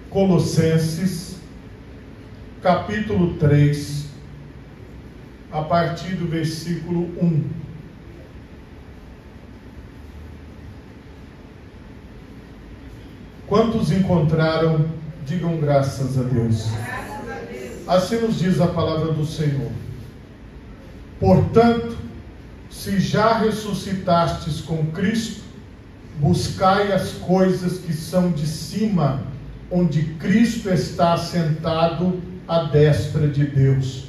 Colossenses, capítulo 3, a partir do versículo 1. Quantos encontraram, digam graças a Deus. Assim nos diz a palavra do Senhor. Portanto, se já ressuscitastes com Cristo, buscai as coisas que são de cima, onde Cristo está assentado à destra de Deus.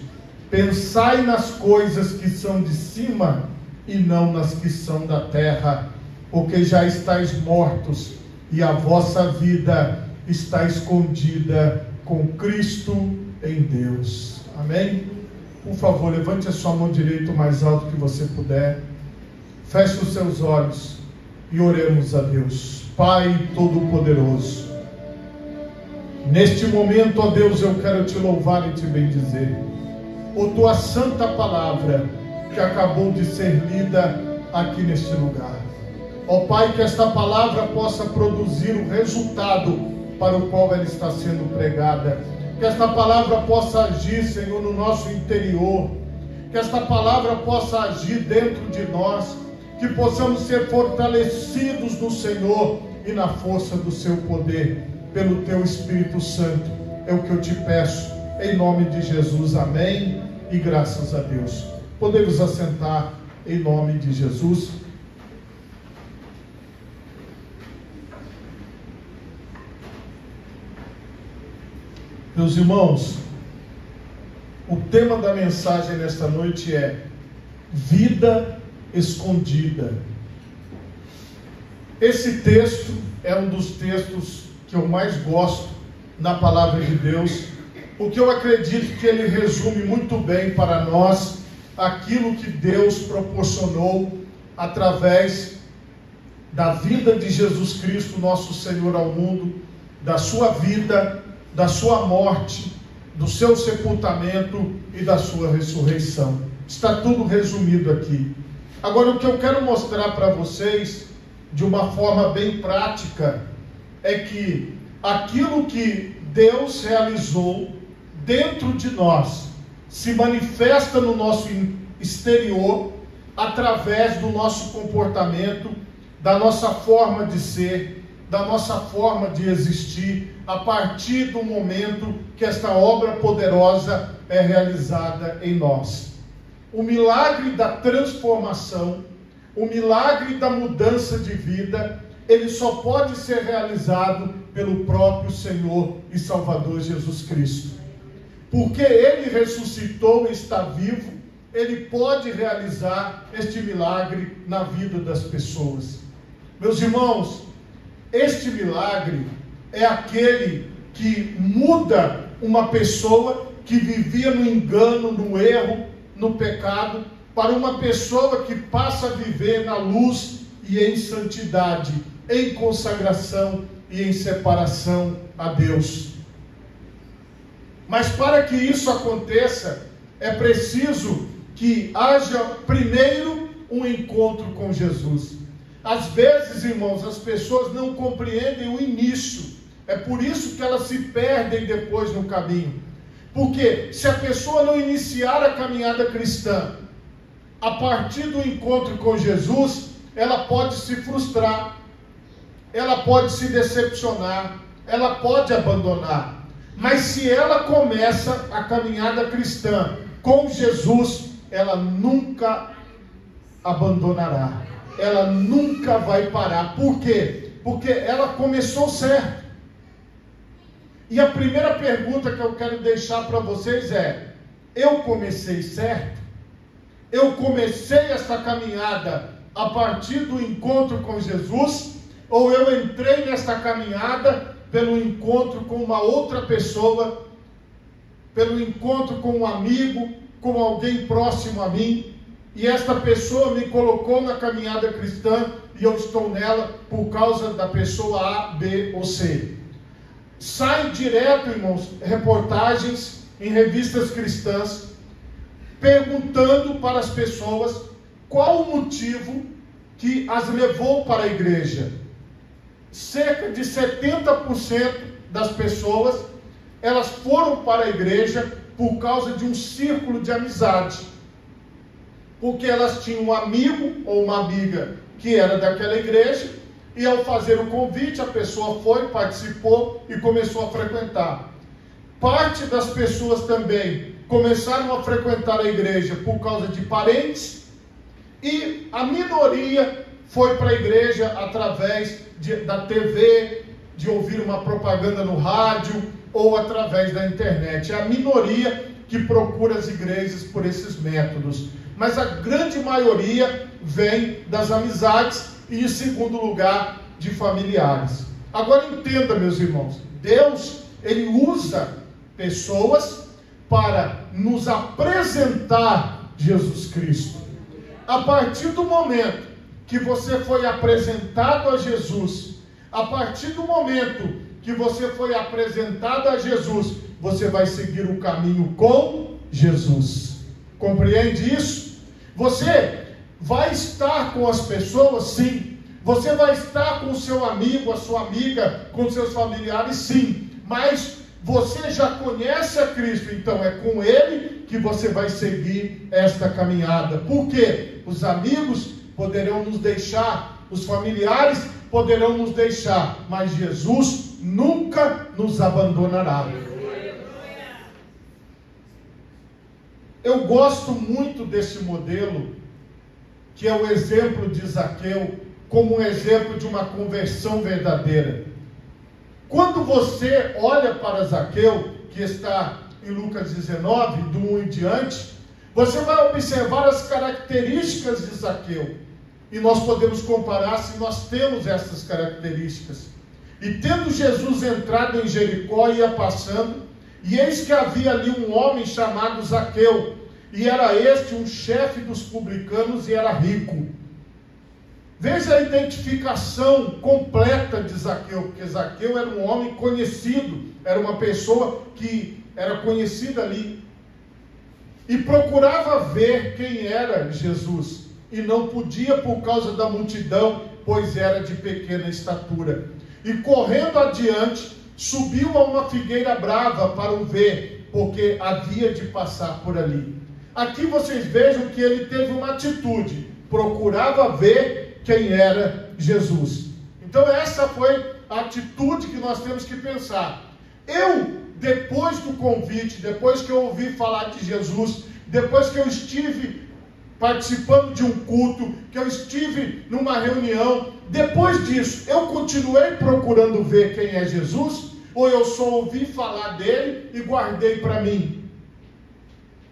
Pensai nas coisas que são de cima e não nas que são da terra, porque já estáis mortos e a vossa vida está escondida com Cristo em Deus. Amém? Por favor, levante a sua mão direita o mais alto que você puder. Feche os seus olhos e oremos a Deus. Pai Todo-Poderoso, neste momento, ó Deus, eu quero te louvar e te bendizer. Por tua santa palavra que acabou de ser lida aqui neste lugar. Ó Pai, que esta palavra possa produzir o resultado para o qual ela está sendo pregada. Que esta palavra possa agir, Senhor, no nosso interior. Que esta palavra possa agir dentro de nós. Que possamos ser fortalecidos no Senhor e na força do seu poder, pelo teu Espírito Santo. É o que eu te peço, em nome de Jesus. Amém e graças a Deus. Podemos assentar em nome de Jesus. Meus irmãos, o tema da mensagem nesta noite é vida escondida. Esse texto é um dos textos que eu mais gosto na palavra de Deus, porque eu acredito que ele resume muito bem para nós aquilo que Deus proporcionou através da vida de Jesus Cristo, nosso Senhor, ao mundo, da sua vida, da sua morte, do seu sepultamento e da sua ressurreição. Está tudo resumido aqui. Agora, o que eu quero mostrar para vocês, de uma forma bem prática, é que aquilo que Deus realizou dentro de nós se manifesta no nosso exterior através do nosso comportamento, da nossa forma de ser, da nossa forma de existir, a partir do momento que esta obra poderosa é realizada em nós. O milagre da transformação, o milagre da mudança de vida, ele só pode ser realizado pelo próprio Senhor e Salvador Jesus Cristo. Porque ele ressuscitou e está vivo, ele pode realizar este milagre na vida das pessoas. Meus irmãos, este milagre é aquele que muda uma pessoa que vivia no engano, no erro, no pecado, para uma pessoa que passa a viver na luz e em santidade, em consagração e em separação a Deus. Mas para que isso aconteça, é preciso que haja primeiro um encontro com Jesus. Às vezes, irmãos, as pessoas não compreendem o início. É por isso que elas se perdem depois no caminho. Porque se a pessoa não iniciar a caminhada cristã a partir do encontro com Jesus, ela pode se frustrar, ela pode se decepcionar, ela pode abandonar. Mas se ela começa a caminhada cristã com Jesus, ela nunca abandonará. Ela nunca vai parar. Por quê? Porque ela começou certo. E a primeira pergunta que eu quero deixar para vocês é: eu comecei certo? Eu comecei essa caminhada a partir do encontro com Jesus? Ou eu entrei nessa caminhada pelo encontro com uma outra pessoa, pelo encontro com um amigo, com alguém próximo a mim, e esta pessoa me colocou na caminhada cristã e eu estou nela por causa da pessoa A, B ou C. Sai direto, irmãos, reportagens em revistas cristãs perguntando para as pessoas qual o motivo que as levou para a igreja. Cerca de 70% das pessoas, elas foram para a igreja por causa de um círculo de amizade. Porque elas tinham um amigo ou uma amiga que era daquela igreja, e ao fazer o convite, a pessoa foi, participou e começou a frequentar. Parte das pessoas também começaram a frequentar a igreja por causa de parentes, e a minoria foi para a igreja através da TV, de ouvir uma propaganda no rádio ou através da internet. É a minoria que procura as igrejas por esses métodos. Mas a grande maioria vem das amizades e, em segundo lugar, de familiares. Agora entenda, meus irmãos, Deus, Ele usa pessoas para nos apresentar Jesus Cristo. A partir do momento que você foi apresentado a Jesus, a partir do momento que você foi apresentado a Jesus, você vai seguir o caminho com Jesus. Compreende isso? Você vai estar com as pessoas, sim. Você vai estar com o seu amigo, a sua amiga, com seus familiares, sim. Mas você já conhece a Cristo, então é com Ele que você vai seguir esta caminhada. Por quê? Os amigos poderão nos deixar, os familiares poderão nos deixar, mas Jesus nunca nos abandonará. Eu gosto muito desse modelo, que é o exemplo de Zaqueu, como um exemplo de uma conversão verdadeira. Quando você olha para Zaqueu, que está em Lucas 19, do 1 em diante, você vai observar as características de Zaqueu. E nós podemos comparar se nós temos essas características. E tendo Jesus entrado em Jericó, ia passando, e eis que havia ali um homem chamado Zaqueu, e era este um chefe dos publicanos e era rico. Veja a identificação completa de Zaqueu, porque Zaqueu era um homem conhecido, era uma pessoa que era conhecida ali, e procurava ver quem era Jesus, e não podia por causa da multidão, pois era de pequena estatura. E correndo adiante, subiu a uma figueira brava para o ver, porque havia de passar por ali. Aqui vocês vejam que ele teve uma atitude, procurava ver quem era Jesus. Então essa foi a atitude que nós temos que pensar. Eu, depois do convite, depois que eu ouvi falar de Jesus, depois que eu estive participando de um culto, que eu estive numa reunião, depois disso, eu continuei procurando ver quem é Jesus, ou eu só ouvi falar dele e guardei para mim?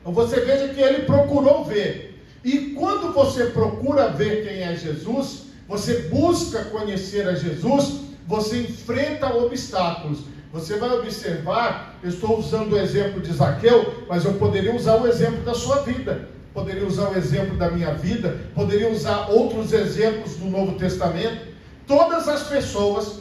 Então você veja que ele procurou ver. E quando você procura ver quem é Jesus, você busca conhecer a Jesus, você enfrenta obstáculos. Você vai observar, eu estou usando o exemplo de Zaqueu, mas eu poderia usar o exemplo da sua vida. Poderia usar o exemplo da minha vida, poderia usar outros exemplos do Novo Testamento. Todas as pessoas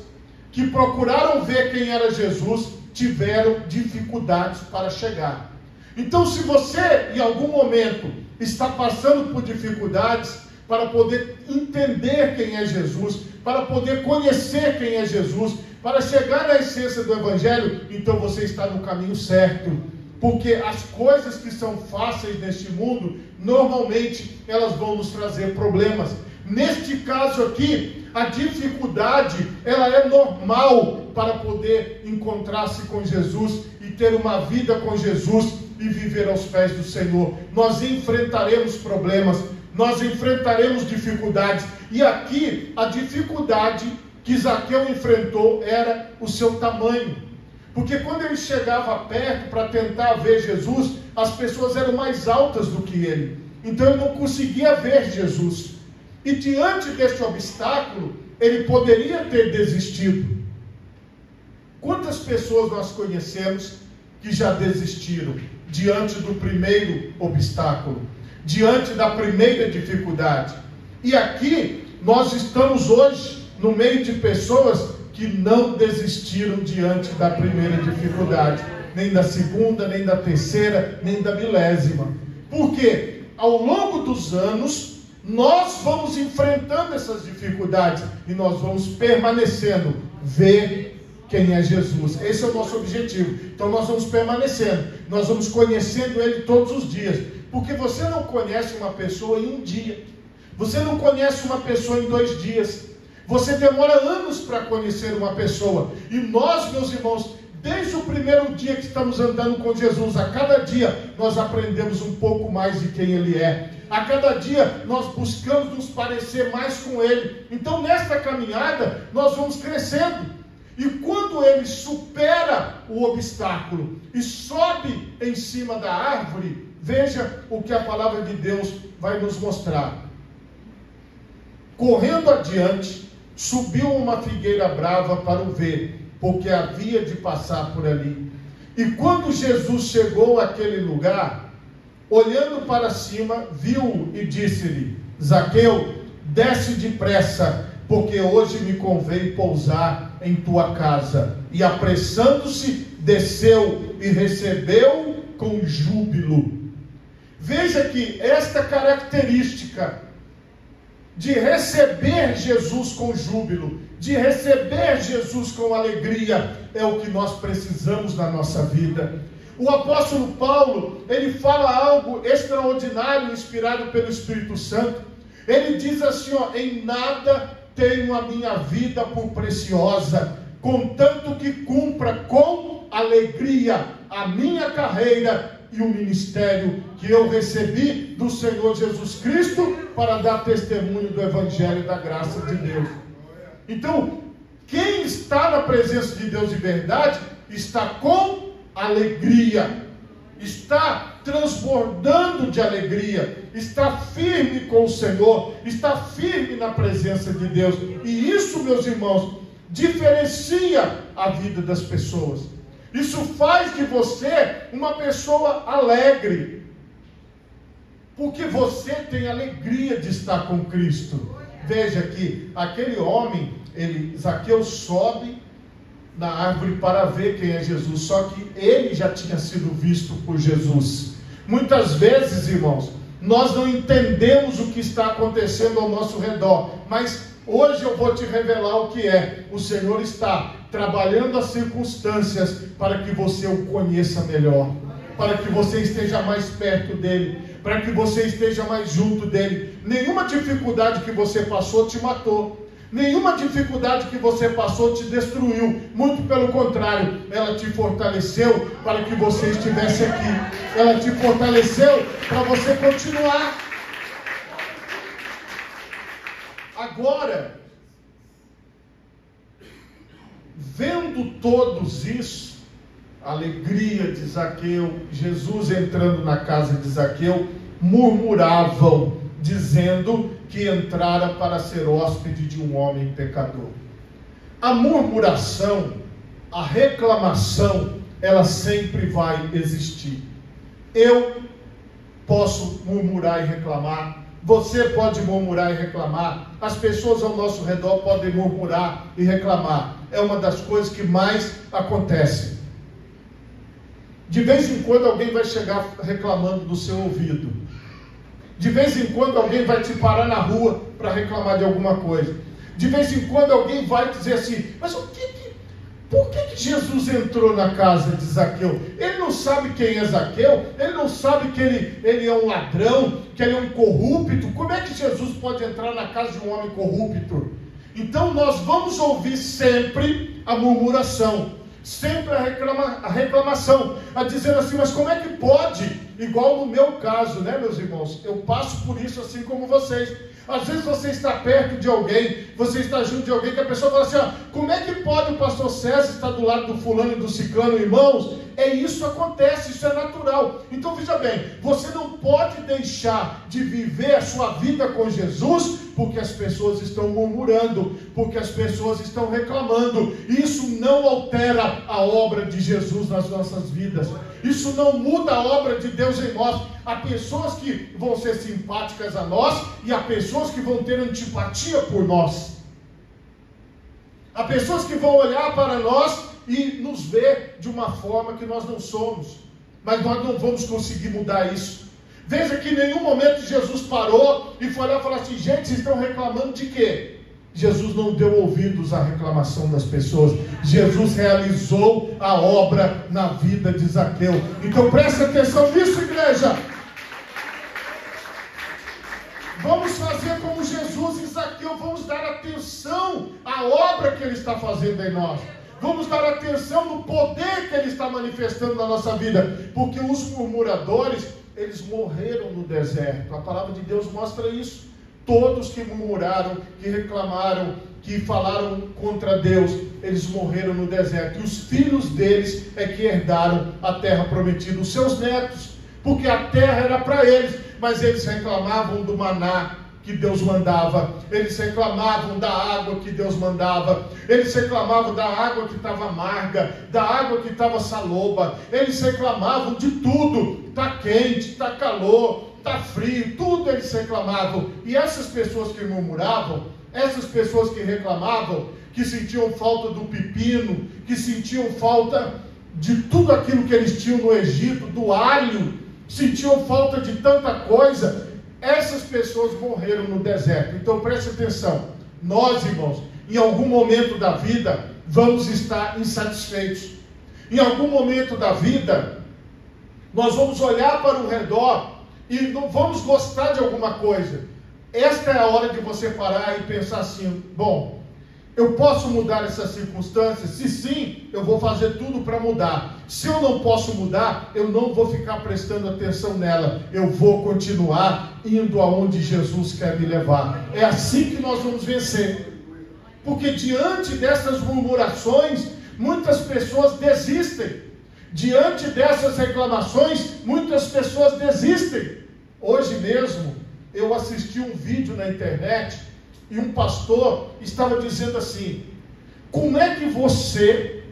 que procuraram ver quem era Jesus tiveram dificuldades para chegar. Então, se você em algum momento está passando por dificuldades para poder entender quem é Jesus, para poder conhecer quem é Jesus, para chegar na essência do Evangelho, então você está no caminho certo. Porque as coisas que são fáceis neste mundo, normalmente elas vão nos trazer problemas. Neste caso aqui, a dificuldade, ela é normal para poder encontrar-se com Jesus e ter uma vida com Jesus e viver aos pés do Senhor. Nós enfrentaremos problemas, nós enfrentaremos dificuldades. E aqui, a dificuldade que Zaqueu enfrentou era o seu tamanho. Porque quando ele chegava perto para tentar ver Jesus, as pessoas eram mais altas do que ele. Então ele não conseguia ver Jesus. E diante deste obstáculo, ele poderia ter desistido. Quantas pessoas nós conhecemos que já desistiram diante do primeiro obstáculo, diante da primeira dificuldade? E aqui nós estamos hoje no meio de pessoas que não desistiram diante da primeira dificuldade, nem da segunda, nem da terceira, nem da milésima. Porque ao longo dos anos nós vamos enfrentando essas dificuldades e nós vamos permanecendo. Vê quem é Jesus. Esse é o nosso objetivo. Então nós vamos permanecendo, nós vamos conhecendo Ele todos os dias, porque você não conhece uma pessoa em um dia, você não conhece uma pessoa em 2 dias, você demora anos para conhecer uma pessoa. E nós, meus irmãos, desde o primeiro dia que estamos andando com Jesus, a cada dia nós aprendemos um pouco mais de quem Ele é. A cada dia nós buscamos nos parecer mais com Ele. Então nesta caminhada nós vamos crescendo. E quando Ele supera o obstáculo e sobe em cima da árvore, veja o que a palavra de Deus vai nos mostrar. Correndo adiante, subiu uma figueira brava para o ver, porque havia de passar por ali. E quando Jesus chegou àquele lugar, olhando para cima, viu e disse-lhe: Zaqueu, desce depressa, porque hoje me convém pousar em tua casa. E apressando-se, desceu e recebeu com júbilo. Veja que esta característica de receber Jesus com júbilo, de receber Jesus com alegria, é o que nós precisamos na nossa vida. O apóstolo Paulo, ele fala algo extraordinário, inspirado pelo Espírito Santo. Ele diz assim, em nada tenho a minha vida por preciosa, contanto que cumpra com alegria a minha carreira e o ministério que eu recebi do Senhor Jesus Cristo para dar testemunho do Evangelho da graça de Deus. Então, quem está na presença de Deus de verdade, está com alegria, está transbordando de alegria, está firme com o Senhor, está firme na presença de Deus. E isso, meus irmãos, diferencia a vida das pessoas. Isso faz de você uma pessoa alegre, porque você tem alegria de estar com Cristo. Veja que aquele homem, Zaqueu sobe na árvore para ver quem é Jesus, só que ele já tinha sido visto por Jesus. Muitas vezes, irmãos, nós não entendemos o que está acontecendo ao nosso redor, mas hoje eu vou te revelar o que é. O Senhor está trabalhando as circunstâncias para que você o conheça melhor, para que você esteja mais perto dele, para que você esteja mais junto dele. Nenhuma dificuldade que você passou te matou, nenhuma dificuldade que você passou te destruiu, muito pelo contrário, ela te fortaleceu para que você estivesse aqui, ela te fortaleceu para você continuar. Agora, vendo todos isso, a alegria de Zaqueu, Jesus entrando na casa de Zaqueu, murmuravam, dizendo que entrara para ser hóspede de um homem pecador. A murmuração, a reclamação, ela sempre vai existir. Eu posso murmurar e reclamar, você pode murmurar e reclamar, as pessoas ao nosso redor podem murmurar e reclamar. É uma das coisas que mais acontece. De vez em quando alguém vai chegar reclamando do seu ouvido. De vez em quando alguém vai te parar na rua para reclamar de alguma coisa. De vez em quando alguém vai dizer assim: mas por que Jesus entrou na casa de Zaqueu? Ele não sabe quem é Zaqueu, ele não sabe que ele é um ladrão, que ele é um corrupto. Como é que Jesus pode entrar na casa de um homem corrupto? Então nós vamos ouvir sempre a murmuração, sempre a reclamação, a dizer assim: mas como é que pode? Igual no meu caso, né, meus irmãos? Eu passo por isso assim como vocês. Às vezes você está perto de alguém, você está junto de alguém, que a pessoa fala assim: como é que pode o pastor César estar do lado do fulano e do ciclano, irmãos? Isso acontece, isso é natural. Então veja bem, você não pode deixar de viver a sua vida com Jesus, porque as pessoas estão murmurando, porque as pessoas estão reclamando. Isso não altera a obra de Jesus nas nossas vidas, isso não muda a obra de Deus em nós. Há pessoas que vão ser simpáticas a nós e há pessoas que vão ter antipatia por nós. Há pessoas que vão olhar para nós e nos ver de uma forma que nós não somos, mas nós não vamos conseguir mudar isso. Veja que em nenhum momento Jesus parou e foi lá e falou assim: gente, vocês estão reclamando de quê? Jesus não deu ouvidos à reclamação das pessoas. Jesus realizou a obra na vida de Zaqueu. Então preste atenção nisso, igreja. Vamos fazer como Jesus e Zaqueu. Vamos dar atenção à obra que Ele está fazendo em nós. Vamos dar atenção no poder que Ele está manifestando na nossa vida. Porque os murmuradores, eles morreram no deserto. A palavra de Deus mostra isso. Todos que murmuraram, que reclamaram, que falaram contra Deus, eles morreram no deserto. E os filhos deles é que herdaram a terra prometida, os seus netos, porque a terra era para eles, mas eles reclamavam do maná que Deus mandava, eles reclamavam da água que Deus mandava, eles reclamavam da água que estava amarga, da água que estava saloba, eles reclamavam de tudo, está quente, está calor, está frio, tudo eles reclamavam. E essas pessoas que murmuravam, essas pessoas que reclamavam, que sentiam falta do pepino, que sentiam falta de tudo aquilo que eles tinham no Egito, do alho, sentiam falta de tanta coisa, essas pessoas morreram no deserto. Então preste atenção, nós, irmãos, em algum momento da vida, vamos estar insatisfeitos. Em algum momento da vida, nós vamos olhar para o redor e não vamos gostar de alguma coisa. Esta é a hora de você parar e pensar assim: bom, eu posso mudar essas circunstâncias? Se sim, eu vou fazer tudo para mudar. Se eu não posso mudar, eu não vou ficar prestando atenção nela. Eu vou continuar indo aonde Jesus quer me levar. É assim que nós vamos vencer. Porque diante dessas murmurações, muitas pessoas desistem. Diante dessas reclamações, muitas pessoas desistem. Hoje mesmo, eu assisti um vídeo na internet e um pastor estava dizendo assim: como é que você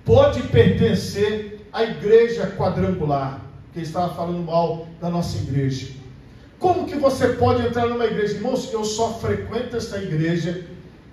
pode pertencer à igreja quadrangular? Que ele estava falando mal da nossa igreja. Como que você pode entrar numa igreja? Irmãos, eu só frequento essa igreja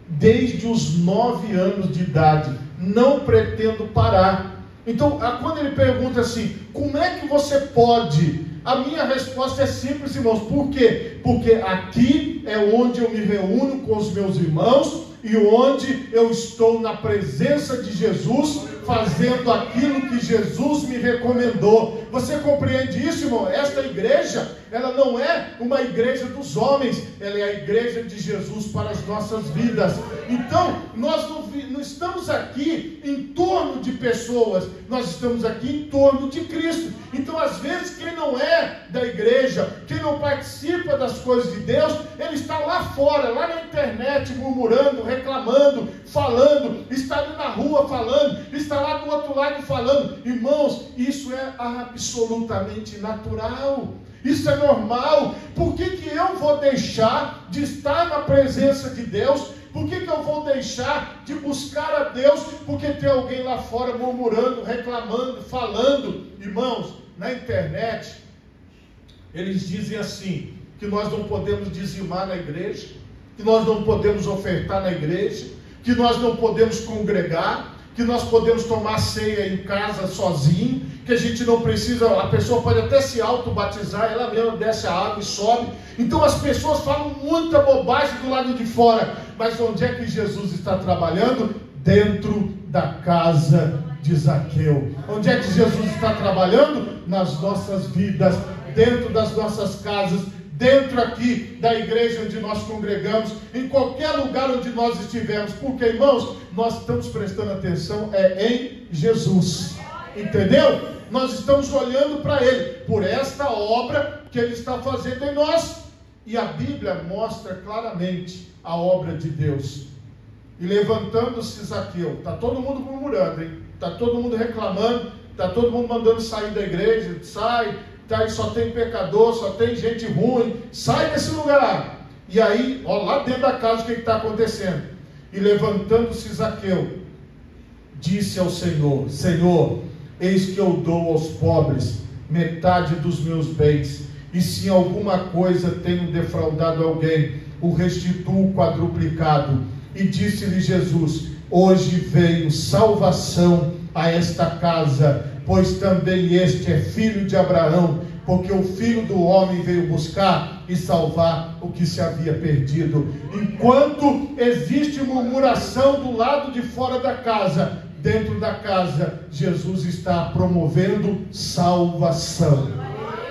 desde os 9 anos de idade. Não pretendo parar. Então, quando ele pergunta assim, como é que você pode? A minha resposta é simples, irmãos. Por quê? Porque aqui é onde eu me reúno com os meus irmãos e onde eu estou na presença de Jesus, fazendo aquilo que Jesus me recomendou. Você compreende isso, irmão? Esta igreja, ela não é uma igreja dos homens, ela é a igreja de Jesus para as nossas vidas. Então, nós não estamos aqui em torno de pessoas, nós estamos aqui em torno de Cristo. Então, às vezes, quem não é da igreja, quem não participa das coisas de Deus, ele está lá fora, lá na internet, murmurando, reclamando, falando, está ali na rua falando, está lá do outro lado falando. Irmãos, isso é absolutamente natural. Isso é normal. Por que eu vou deixar de estar na presença de Deus? Por que eu vou deixar de buscar a Deus? Porque tem alguém lá fora murmurando, reclamando, falando. Irmãos, na internet, eles dizem assim, que nós não podemos dizimar na igreja, que nós não podemos ofertar na igreja, que nós não podemos congregar, que nós podemos tomar ceia em casa sozinho, que a gente não precisa, a pessoa pode até se auto-batizar, ela mesma desce a água e sobe. Então as pessoas falam muita bobagem do lado de fora, mas onde é que Jesus está trabalhando? Dentro da casa de Zaqueu. Onde é que Jesus está trabalhando? Nas nossas vidas, dentro das nossas casas, dentro aqui da igreja onde nós congregamos, em qualquer lugar onde nós estivermos. Porque, irmãos, nós estamos prestando atenção em Jesus. Entendeu? Nós estamos olhando para Ele, por esta obra que Ele está fazendo em nós. E a Bíblia mostra claramente a obra de Deus. E levantando-se Zaqueu, está todo mundo murmurando, hein? Está todo mundo reclamando, está todo mundo mandando sair da igreja, sai, tá, só tem pecador, só tem gente ruim, sai desse lugar. E aí, ó, lá dentro da casa, o que está acontecendo? E levantando-se Zaqueu, disse ao Senhor: Senhor, eis que eu dou aos pobres metade dos meus bens, e se em alguma coisa tenho defraudado alguém, o restituo quadruplicado. E disse-lhe Jesus: hoje veio salvação a esta casa, pois também este é filho de Abraão, porque o Filho do Homem veio buscar e salvar o que se havia perdido. Enquanto existe murmuração do lado de fora da casa, dentro da casa, Jesus está promovendo salvação.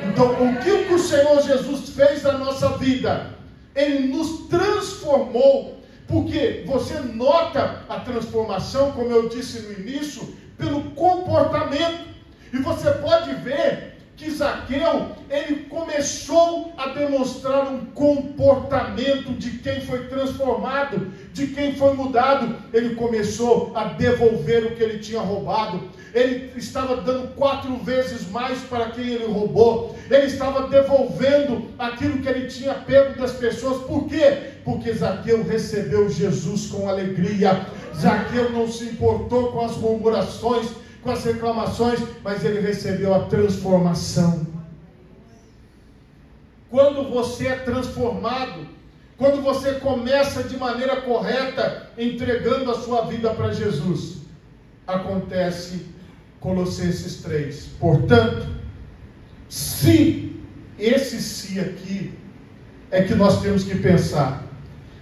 Então, o que o Senhor Jesus fez na nossa vida? Ele nos transformou, porque você nota a transformação, como eu disse no início, pelo comportamento. E você pode ver que Zaqueu, ele começou a demonstrar um comportamento de quem foi transformado, de quem foi mudado. Ele começou a devolver o que ele tinha roubado. Ele estava dando 4 vezes mais para quem ele roubou. Ele estava devolvendo aquilo que ele tinha pego das pessoas. Por quê? Porque Zaqueu recebeu Jesus com alegria. Zaqueu não se importou com as murmurações, com as reclamações, mas ele recebeu a transformação. Quando você é transformado, quando você começa de maneira correta, entregando a sua vida para Jesus, acontece Colossenses 3. Portanto, se, esse se aqui, é que nós temos que pensar,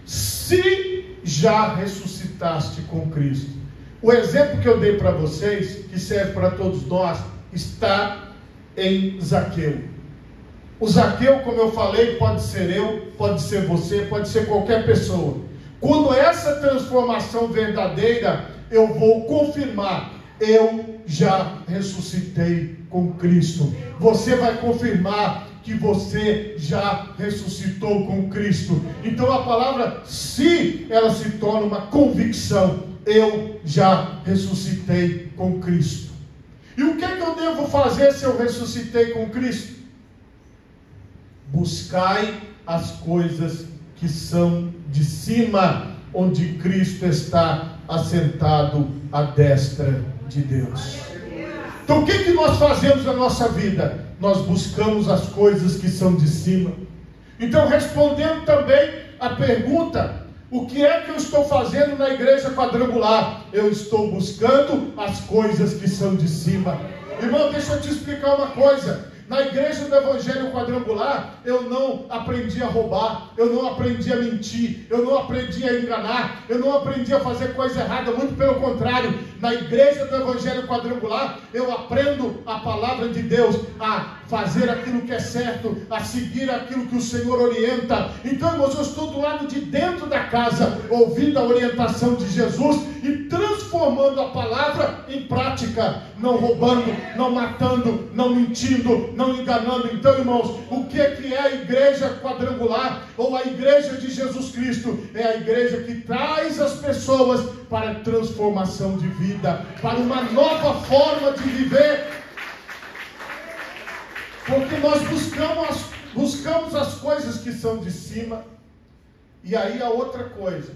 se já ressuscitaste com Cristo. O exemplo que eu dei para vocês, que serve para todos nós, está em Zaqueu. O Zaqueu, como eu falei, pode ser eu, pode ser você, pode ser qualquer pessoa. Quando essa transformação verdadeira, eu vou confirmar, eu já ressuscitei com Cristo. Você vai confirmar que você já ressuscitou com Cristo. Então a palavra se, ela se torna uma convicção. Eu já ressuscitei com Cristo. E o que é que eu devo fazer se eu ressuscitei com Cristo? Buscai as coisas que são de cima, onde Cristo está assentado à destra de Deus. Então o que nós fazemos na nossa vida? Nós buscamos as coisas que são de cima. Então, respondendo também a pergunta, o que é que eu estou fazendo na igreja quadrangular? Eu estou buscando as coisas que são de cima. Irmão, deixa eu te explicar uma coisa. Na igreja do Evangelho Quadrangular, eu não aprendi a roubar, eu não aprendi a mentir, eu não aprendi a enganar, eu não aprendi a fazer coisa errada, muito pelo contrário. Na igreja do Evangelho Quadrangular, eu aprendo a palavra de Deus, a fazer aquilo que é certo, a seguir aquilo que o Senhor orienta. Então, irmãos, eu estou do lado de dentro da casa, ouvindo a orientação de Jesus e transformando a palavra em prática, não roubando, não matando, não mentindo, não enganando. Então, irmãos, o que é a igreja quadrangular, ou a igreja de Jesus Cristo? É a igreja que traz as pessoas para a transformação de vida, para uma nova forma de viver, porque nós buscamos as coisas que são de cima. E aí a outra coisa,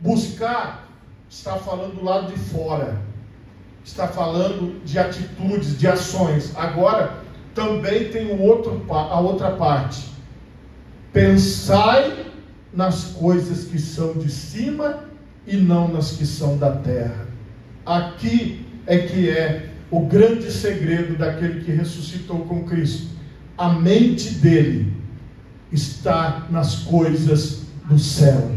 buscar, está falando do lado de fora, está falando de atitudes, de ações. Agora também tem a outra parte. Pensai nas coisas que são de cima e não nas que são da terra. Aqui é que é o grande segredo daquele que ressuscitou com Cristo. A mente dele está nas coisas do céu.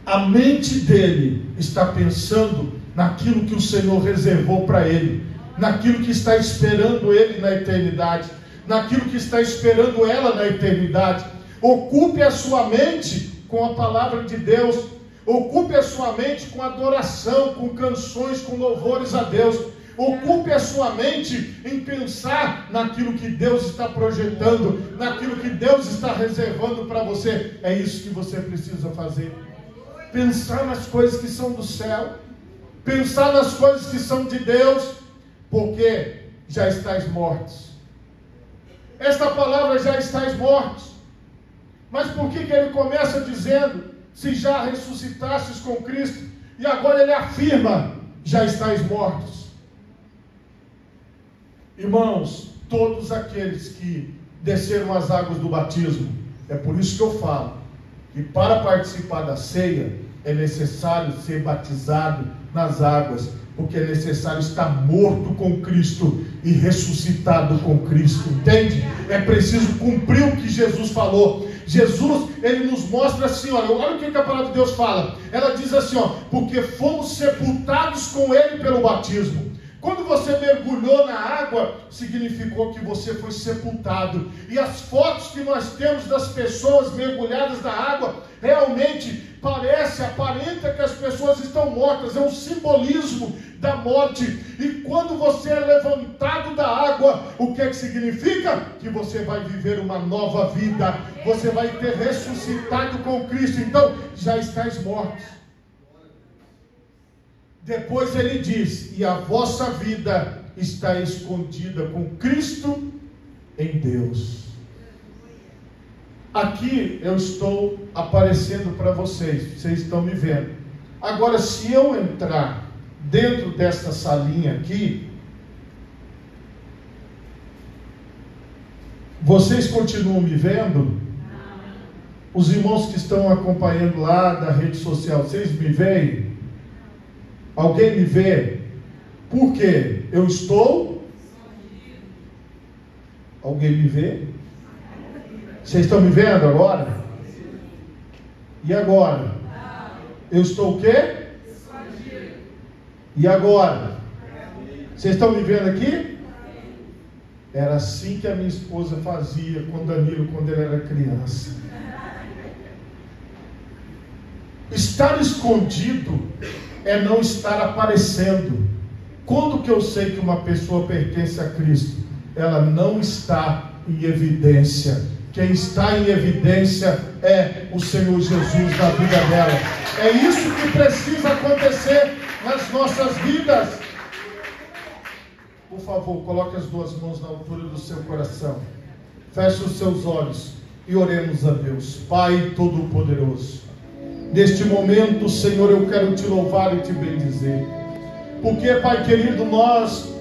A mente dele está pensando naquilo que o Senhor reservou para ele, naquilo que está esperando ele na eternidade, naquilo que está esperando ela na eternidade. Ocupe a sua mente com a palavra de Deus, ocupe a sua mente com adoração, com canções, com louvores a Deus. Ocupe a sua mente em pensar naquilo que Deus está projetando, naquilo que Deus está reservando para você. É isso que você precisa fazer. Pensar nas coisas que são do céu, pensar nas coisas que são de Deus, porque já estáis mortos. Esta palavra, já estáis mortos. Mas por que ele começa dizendo, se já ressuscitastes com Cristo, e agora ele afirma, já estáis mortos? Irmãos, todos aqueles que desceram as águas do batismo, é por isso que eu falo, que para participar da ceia, é necessário ser batizado nas águas, porque é necessário estar morto com Cristo e ressuscitado com Cristo, entende? É preciso cumprir o que Jesus falou. Jesus, ele nos mostra assim, olha o que a palavra de Deus fala. Ela diz assim, porque fomos sepultados com ele pelo batismo. Quando você mergulhou na água, significou que você foi sepultado. E as fotos que nós temos das pessoas mergulhadas na água, realmente aparenta que as pessoas estão mortas. É um simbolismo da morte. E quando você é levantado da água, o que é que significa? Que você vai viver uma nova vida. Você vai ter ressuscitado com Cristo. Então, já estáis mortos. Depois ele diz, e a vossa vida está escondida com Cristo em Deus. Aqui eu estou aparecendo para vocês estão me vendo. Agora, se eu entrar dentro desta salinha aqui, vocês continuam me vendo? Os irmãos que estão acompanhando lá da rede social, vocês me veem? Alguém me vê? Por quê? Eu estou? Alguém me vê? Vocês estão me vendo agora? E agora? Eu estou o quê? E agora? Vocês estão me vendo aqui? Era assim que a minha esposa fazia com Danilo quando ele era criança. Estar escondido é não estar aparecendo. Quando que eu sei que uma pessoa pertence a Cristo? Ela não está em evidência. Quem está em evidência é o Senhor Jesus na vida dela. É isso que precisa acontecer nas nossas vidas. Por favor, coloque as duas mãos na altura do seu coração. Feche os seus olhos e oremos a Deus. Pai Todo-Poderoso, neste momento, Senhor, eu quero te louvar e te bendizer. Porque, Pai querido, nós